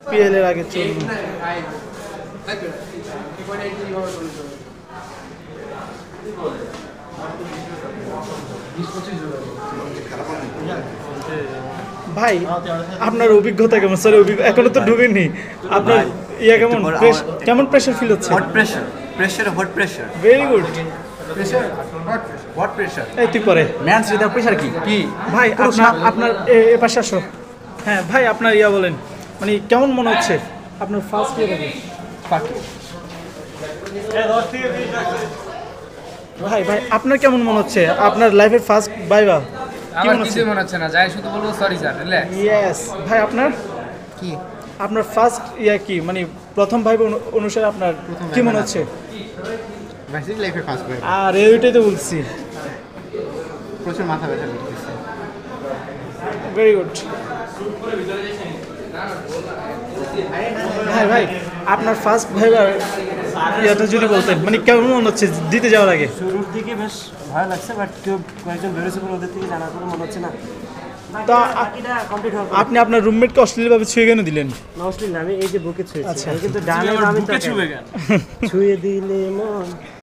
PL এর আগে চলুন। ভাই আপনার অভিজ্ঞতা কেমন? সরি এখনো তো ঢুকেনি। আপনার ইয়া কেমন, কেমন প্রেশার ফিল হচ্ছে? Hot pressure, hot pressure. Very good. Hot pressure. এই তুই পরে ম্যানস উইদাউট প্রেশার কি ভাই আপনার এ পাশে আসো। হ্যাঁ ভাই আপনার ইয়া বলেন, মানে কেমন মনে হচ্ছে আপনার ফার্স্ট ইয়ার আগে? ভাই আপনার কেমন মনে হচ্ছে আপনার লাইফের ফার্স্ট ভাইবা? আমার কিছু মনে হচ্ছে না, যাই শুধু বলবো সরি স্যার, রিল্যাক্স। ইয়েস ভাই আপনার কি? আপনার ফার্স্ট ইয়া কি, মানে প্রথম ভাইবা অনুসারে আপনার কি মনে হচ্ছে? বেসিক লাইফের ফার্স্ট ভাই। আর এইটাই তো বলছি। প্রচুর মাথা ব্যথা করতেছে। Very good. ভাই আপনার ফার্স্ট ভাইবার ইয়াটা যদি বলতেন, মানে কেমন মনে হচ্ছে দিতে যাওয়ার আগে? শুরুর দিকে বেশ ভালো লাগছে, বাট কেউ কয়েকজন বেরোছে বলে ওদের থেকে জানার কোনো মনে হচ্ছে না। তা বাকিটা কমপ্লিট হবে। আপনি আপনার রুমমেটকে অশ্লীলভাবে ছুঁয়ে কেন দিলেন? নসলিন আমি এই যে বুকে ছুঁয়েছি, আচ্ছা। আমি কিন্তু ডানে বামে ছুঁয়ে দিলে মন